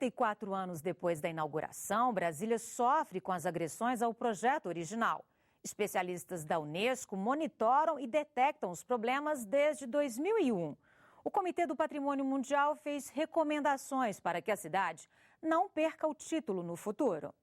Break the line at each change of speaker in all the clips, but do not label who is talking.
54 anos depois da inauguração, Brasília sofre com as agressões ao projeto original. Especialistas da Unesco monitoram e detectam os problemas desde 2001. O Comitê do Patrimônio Mundial fez recomendações para que a cidade não perca o título no futuro.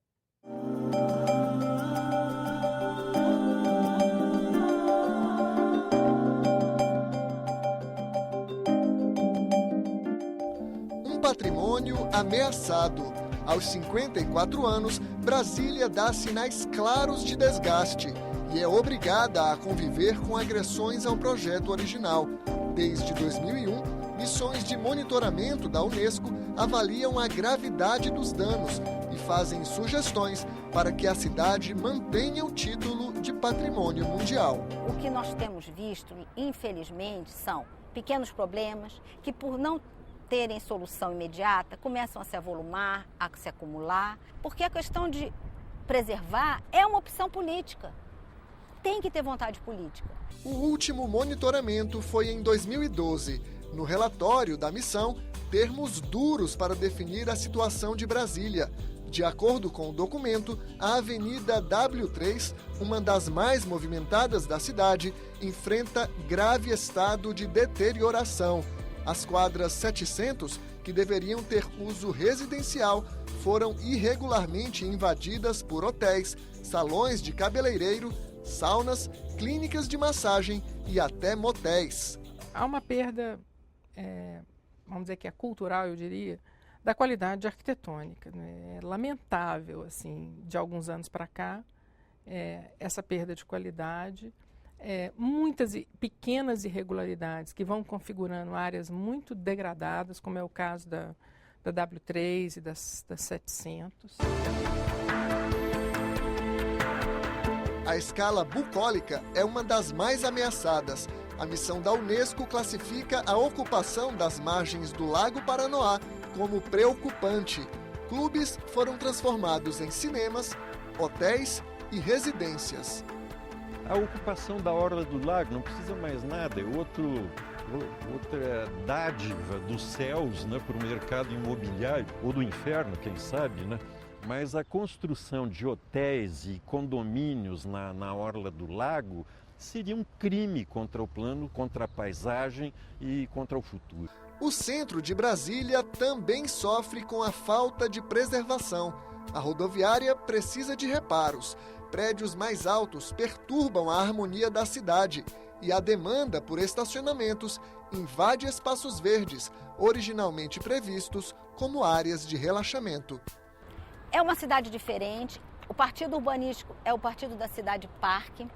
Um patrimônio ameaçado. Aos 54 anos, Brasília dá sinais claros de desgaste e é obrigada a conviver com agressões ao projeto original. Desde 2001, missões de monitoramento da Unesco avaliam a gravidade dos danos e fazem sugestões para que a cidade mantenha o título de patrimônio mundial.
O que nós temos visto, infelizmente, são pequenos problemas que, por não terem solução imediata, começam a se avolumar, a se acumular, porque a questão de preservar é uma opção política. Tem que ter vontade política.
O último monitoramento foi em 2012. No relatório da missão, termos duros para definir a situação de Brasília. De acordo com o documento, a Avenida W3, uma das mais movimentadas da cidade, enfrenta grave estado de deterioração. As quadras 700, que deveriam ter uso residencial, foram irregularmente invadidas por hotéis, salões de cabeleireiro, saunas, clínicas de massagem e até motéis.
Há uma perda, vamos dizer que é cultural, eu diria, da qualidade arquitetônica. Né? É lamentável, assim, de alguns anos para cá, essa perda de qualidade. Muitas pequenas irregularidades que vão configurando áreas muito degradadas, como é o caso da W3 e das 700.
A escala bucólica é uma das mais ameaçadas. A missão da Unesco classifica a ocupação das margens do Lago Paranoá como preocupante. Clubes foram transformados em cinemas, hotéis e residências.
A ocupação da orla do lago não precisa mais nada, é outra dádiva dos céus, né, para o mercado imobiliário, ou do inferno, quem sabe, né? Mas a construção de hotéis e condomínios na orla do lago seria um crime contra o plano, contra a paisagem e contra o futuro.
O centro de Brasília também sofre com a falta de preservação. A rodoviária precisa de reparos. Prédios mais altos perturbam a harmonia da cidade e a demanda por estacionamentos invade espaços verdes, originalmente previstos como áreas de relaxamento.
É uma cidade diferente. O partido urbanístico é o partido da cidade parque.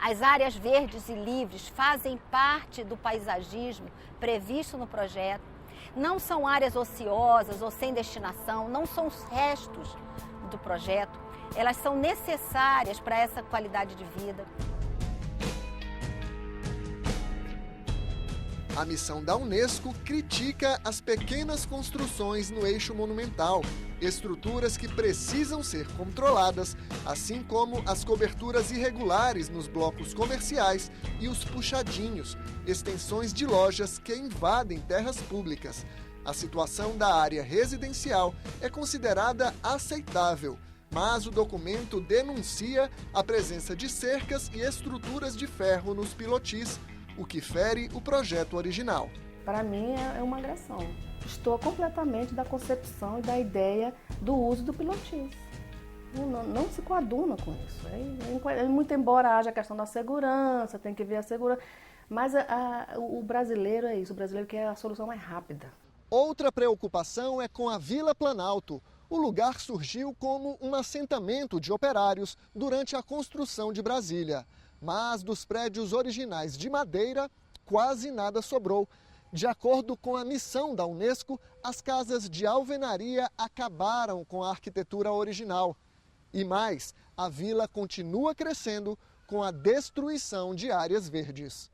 As áreas verdes e livres fazem parte do paisagismo previsto no projeto. Não são áreas ociosas ou sem destinação, não são os restos do projeto. Elas são necessárias para essa qualidade de vida.
A missão da Unesco critica as pequenas construções no eixo monumental, estruturas que precisam ser controladas, assim como as coberturas irregulares nos blocos comerciais e os puxadinhos, extensões de lojas que invadem terras públicas. A situação da área residencial é considerada aceitável, mas o documento denuncia a presença de cercas e estruturas de ferro nos pilotis, o que fere o projeto original.
Para mim é uma agressão. Estou completamente da concepção e da ideia do uso do pilotis. Não se coaduna com isso. Muito embora haja a questão da segurança, tem que ver a segurança, mas o brasileiro é isso, o brasileiro quer a solução mais rápida.
Outra preocupação é com a Vila Planalto. O lugar surgiu como um assentamento de operários durante a construção de Brasília. Mas dos prédios originais de madeira, quase nada sobrou. De acordo com a missão da Unesco, as casas de alvenaria acabaram com a arquitetura original. E mais, a vila continua crescendo com a destruição de áreas verdes.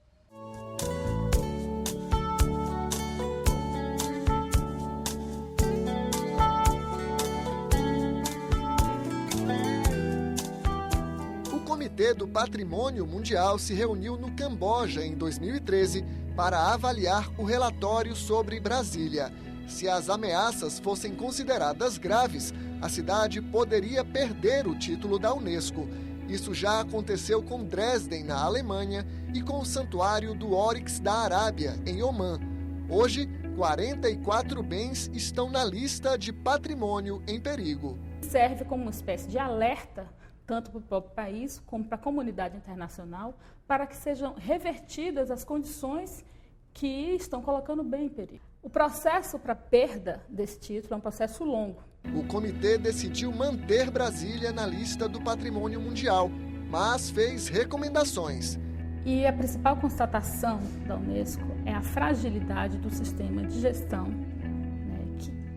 O Comitê do Patrimônio Mundial se reuniu no Camboja em 2013 para avaliar o relatório sobre Brasília. Se as ameaças fossem consideradas graves, a cidade poderia perder o título da Unesco. Isso já aconteceu com Dresden, na Alemanha, e com o Santuário do Oryx da Arábia, em Omã. Hoje, 44 bens estão na lista de patrimônio em perigo.
Serve como uma espécie de alerta, tanto para o próprio país como para a comunidade internacional, para que sejam revertidas as condições que estão colocando o bem em perigo. O processo para a perda desse título é um processo longo.
O comitê decidiu manter Brasília na lista do Patrimônio Mundial, mas fez recomendações.
E a principal constatação da Unesco é a fragilidade do sistema de gestão, né,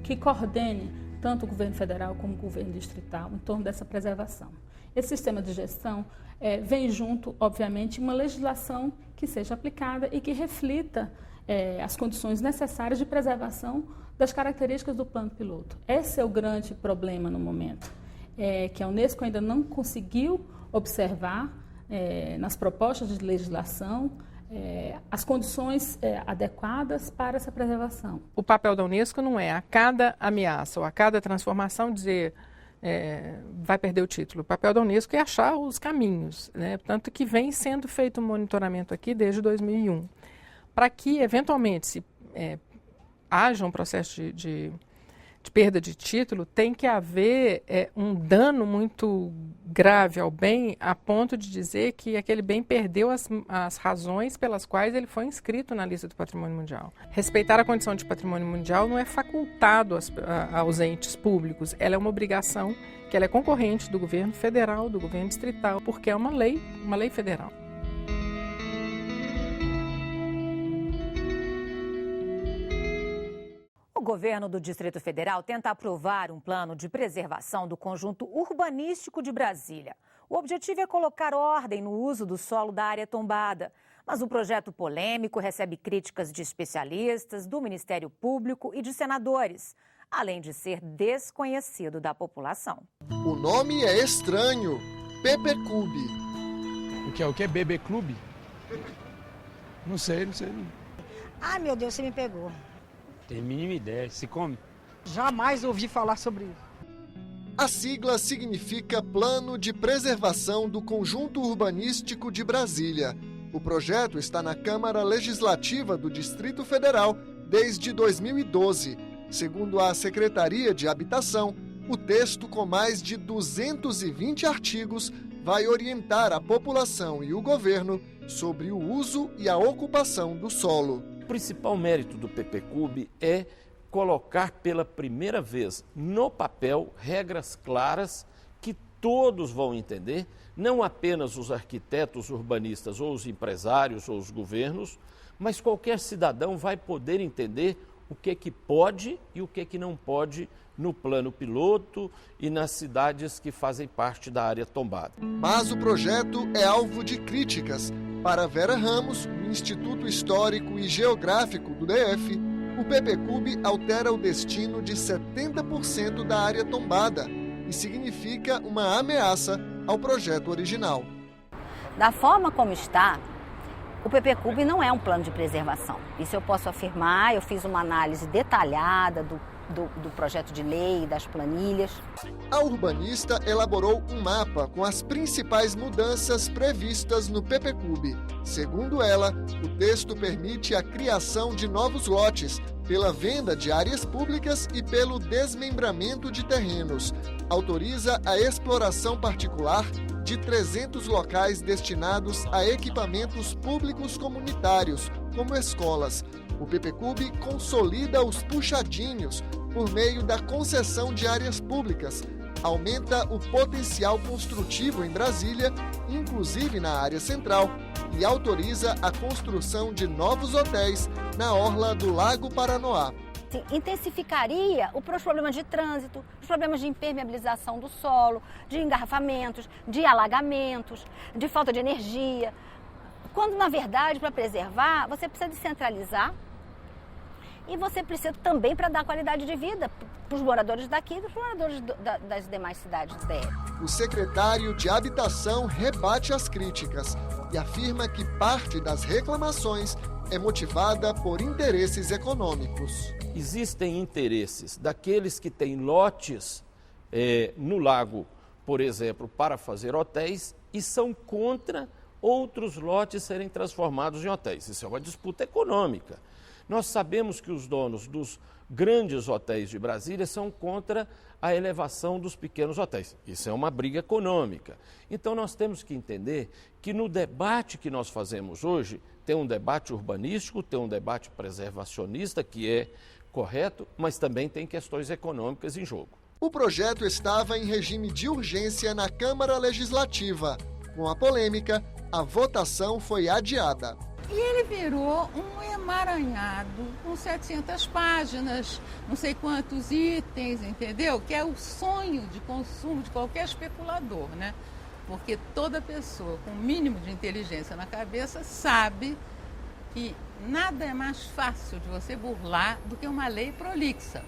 que coordene tanto o governo federal como o governo distrital em torno dessa preservação. Esse sistema de gestão vem junto, obviamente, uma legislação que seja aplicada e que reflita as condições necessárias de preservação das características do plano piloto. Esse é o grande problema no momento, que a Unesco ainda não conseguiu observar nas propostas de legislação as condições adequadas para essa preservação.
O papel da Unesco não é a cada ameaça ou a cada transformação dizer vai perder o título. O papel da Unesco é achar os caminhos, né? Tanto que vem sendo feito um monitoramento aqui desde 2001, para que eventualmente se haja um processo de perda de título, tem que haver um dano muito grave ao bem, a ponto de dizer que aquele bem perdeu as razões pelas quais ele foi inscrito na lista do Patrimônio Mundial. Respeitar a condição de patrimônio mundial não é facultado aos entes públicos, ela é uma obrigação que ela é concorrente do governo federal, do governo distrital, porque é uma lei federal.
O governo do Distrito Federal tenta aprovar um plano de preservação do conjunto urbanístico de Brasília. O objetivo é colocar ordem no uso do solo da área tombada. Mas o projeto polêmico recebe críticas de especialistas, do Ministério Público e de senadores, além de ser desconhecido da população.
O nome é estranho, PPCub.
O que é BB Clube? Não sei.
Ai, meu Deus, você me pegou.
Tem a mínima ideia, se come?
Jamais ouvi falar sobre isso.
A sigla significa Plano de Preservação do Conjunto Urbanístico de Brasília. O projeto está na Câmara Legislativa do Distrito Federal desde 2012. Segundo a Secretaria de Habitação, o texto, com mais de 220 artigos, vai orientar a população e o governo sobre o uso e a ocupação do solo.
O principal mérito do PPCub é colocar pela primeira vez no papel regras claras que todos vão entender, não apenas os arquitetos urbanistas ou os empresários ou os governos, mas qualquer cidadão vai poder entender o que pode e o que não pode no plano piloto e nas cidades que fazem parte da área tombada.
Mas o projeto é alvo de críticas. Para Vera Ramos, do Instituto Histórico e Geográfico do DF, o PPCub altera o destino de 70% da área tombada e significa uma ameaça ao projeto original.
Da forma como está, o PPCub não é um plano de preservação. Isso eu posso afirmar, eu fiz uma análise detalhada do projeto de lei, das planilhas.
A urbanista elaborou um mapa com as principais mudanças previstas no PPCub. Segundo ela, o texto permite a criação de novos lotes, pela venda de áreas públicas e pelo desmembramento de terrenos. Autoriza a exploração particular de 300 locais destinados a equipamentos públicos comunitários, como escolas. O PPCub consolida os puxadinhos por meio da concessão de áreas públicas, aumenta o potencial construtivo em Brasília, inclusive na área central, e autoriza a construção de novos hotéis na orla do Lago Paranoá.
Intensificaria os problemas de trânsito, os problemas de impermeabilização do solo, de engarrafamentos, de alagamentos, de falta de energia. Quando, na verdade, para preservar, você precisa descentralizar e você precisa também para dar qualidade de vida para os moradores daqui e para os moradores das demais cidades do DF.
O secretário de Habitação rebate as críticas e afirma que parte das reclamações é motivada por interesses econômicos.
Existem interesses daqueles que têm lotes no lago, por exemplo, para fazer hotéis e são contra outros lotes serem transformados em hotéis. Isso é uma disputa econômica. Nós sabemos que os donos dos grandes hotéis de Brasília são contra a elevação dos pequenos hotéis. Isso é uma briga econômica. Então nós temos que entender que no debate que nós fazemos hoje, tem um debate urbanístico, tem um debate preservacionista, que é correto, mas também tem questões econômicas em jogo.
O projeto estava em regime de urgência na Câmara Legislativa. Com a polêmica, a votação foi adiada.
E ele virou um emaranhado com 700 páginas, não sei quantos itens, entendeu? Que é o sonho de consumo de qualquer especulador, né? Porque toda pessoa com o mínimo de inteligência na cabeça sabe que nada é mais fácil de você burlar do que uma lei prolixa.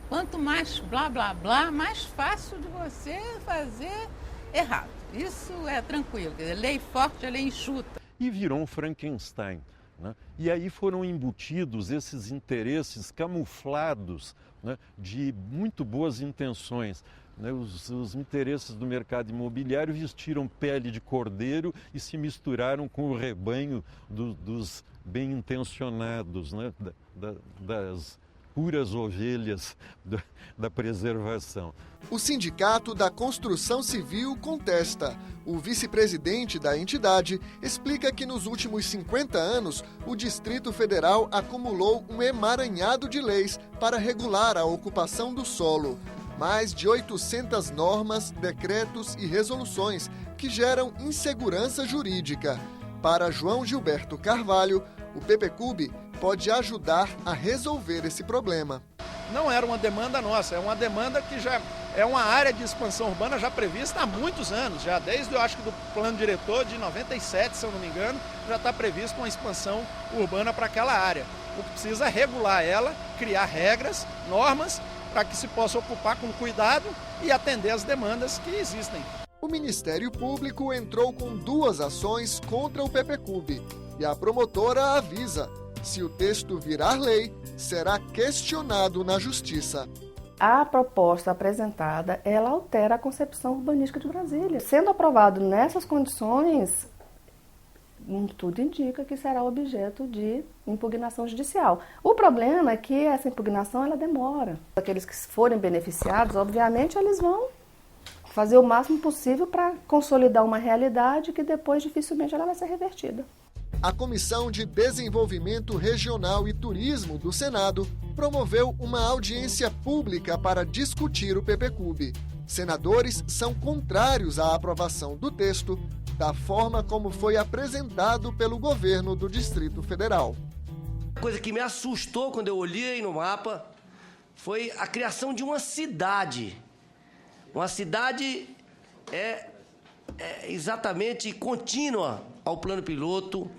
Quanto mais blá, blá, blá, mais fácil de você fazer errado. Isso é tranquilo, quer dizer, lei forte é lei enxuta.
E virou um Frankenstein, né? E aí foram embutidos esses interesses camuflados, né, de muito boas intenções. Né? Os interesses do mercado imobiliário vestiram pele de cordeiro e se misturaram com o rebanho dos bem-intencionados, né? Das puras ovelhas da preservação.
O Sindicato da Construção Civil contesta. O vice-presidente da entidade explica que nos últimos 50 anos, o Distrito Federal acumulou um emaranhado de leis para regular a ocupação do solo. Mais de 800 normas, decretos e resoluções que geram insegurança jurídica. Para João Gilberto Carvalho, o PPCub pode ajudar a resolver esse problema.
Não era uma demanda nossa, é uma demanda que já é uma área de expansão urbana já prevista há muitos anos, já desde, eu acho que do plano diretor de 97, se eu não me engano, já está previsto uma expansão urbana para aquela área. O que precisa é regular ela, criar regras, normas, para que se possa ocupar com cuidado e atender as demandas que existem.
O Ministério Público entrou com 2 ações contra o PPCub e a promotora avisa: se o texto virar lei, será questionado na Justiça.
A proposta apresentada, ela altera a concepção urbanística de Brasília. Sendo aprovado nessas condições, tudo indica que será objeto de impugnação judicial. O problema é que essa impugnação ela demora. Aqueles que forem beneficiados, obviamente, eles vão fazer o máximo possível para consolidar uma realidade que depois dificilmente ela vai ser revertida.
A Comissão de Desenvolvimento Regional e Turismo do Senado promoveu uma audiência pública para discutir o PPCub. Senadores são contrários à aprovação do texto da forma como foi apresentado pelo governo do Distrito Federal.
A coisa que me assustou quando eu olhei no mapa foi a criação de uma cidade. Uma cidade exatamente contínua ao plano piloto,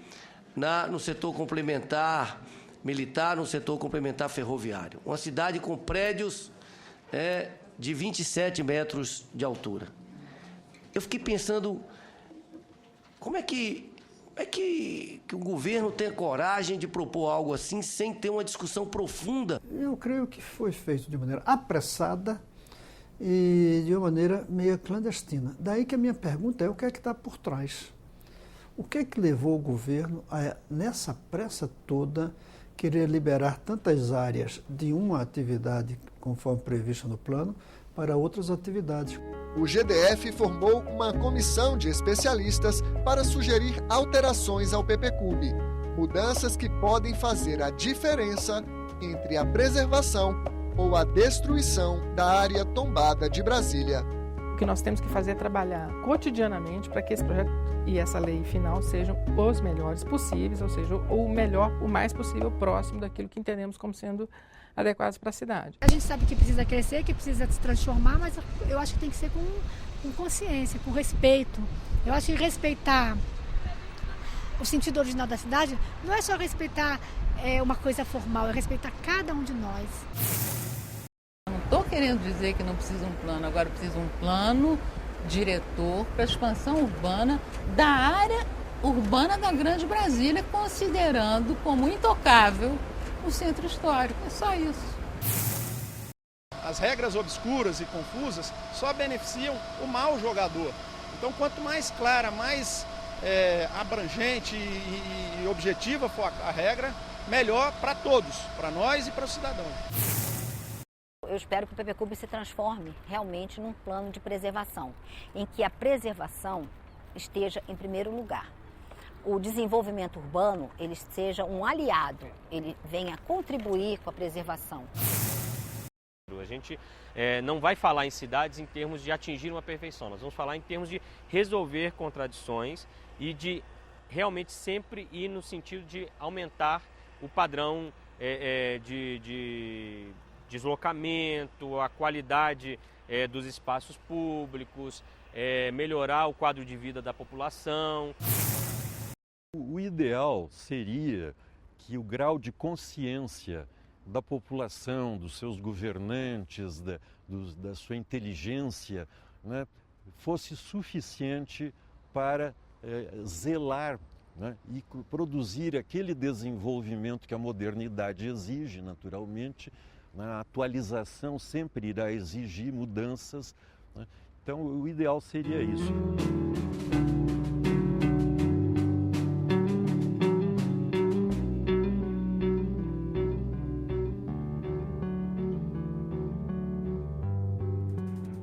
no setor complementar militar, no setor complementar ferroviário. Uma cidade com prédios de 27 metros de altura. Eu fiquei pensando, como é que o governo tem coragem de propor algo assim sem ter uma discussão profunda?
Eu creio que foi feito de maneira apressada e de uma maneira meio clandestina. Daí que a minha pergunta é: o que é que está por trás? O que é que levou o governo a, nessa pressa toda, querer liberar tantas áreas de uma atividade, conforme previsto no plano, para outras atividades?
O GDF formou uma comissão de especialistas para sugerir alterações ao PPCub, mudanças que podem fazer a diferença entre a preservação ou a destruição da área tombada de Brasília.
O que nós temos que fazer é trabalhar cotidianamente para que esse projeto e essa lei final sejam os melhores possíveis, ou seja, o mais possível próximo daquilo que entendemos como sendo adequados para a cidade.
A gente sabe que precisa crescer, que precisa se transformar, mas eu acho que tem que ser com consciência, com respeito. Eu acho que respeitar o sentido original da cidade não é só respeitar uma coisa formal, é respeitar cada um de nós.
Não estou querendo dizer que não precisa um plano, agora precisa um plano diretor para a expansão urbana da área urbana da Grande Brasília, considerando como intocável o centro histórico. É só isso.
As regras obscuras e confusas só beneficiam o mau jogador. Então, quanto mais clara, mais abrangente e objetiva for a regra, melhor para todos, para nós e para o cidadão.
Eu espero que o PPCub se transforme realmente num plano de preservação, em que a preservação esteja em primeiro lugar. O desenvolvimento urbano, ele seja um aliado, ele venha contribuir com a preservação.
A gente não vai falar em cidades em termos de atingir uma perfeição, nós vamos falar em termos de resolver contradições e de realmente sempre ir no sentido de aumentar o padrão de deslocamento, a qualidade dos espaços públicos, melhorar o quadro de vida da população.
O ideal seria que o grau de consciência da população, dos seus governantes, da sua inteligência, né, fosse suficiente para zelar, né, e produzir aquele desenvolvimento que a modernidade exige, naturalmente. A atualização sempre irá exigir mudanças, né? Então o ideal seria isso.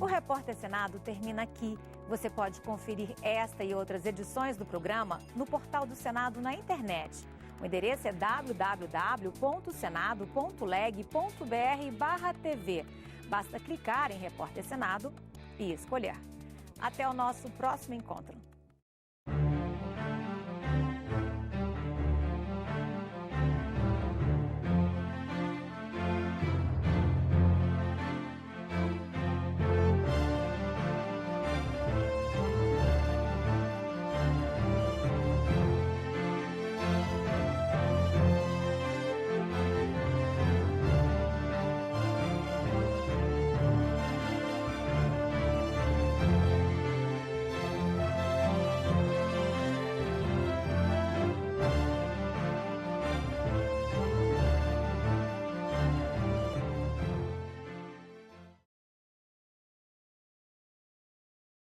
O Repórter Senado termina aqui. Você pode conferir esta e outras edições do programa no portal do Senado na internet. O endereço é www.senado.leg.br/TV. Basta clicar em Repórter Senado e escolher. Até o nosso próximo encontro.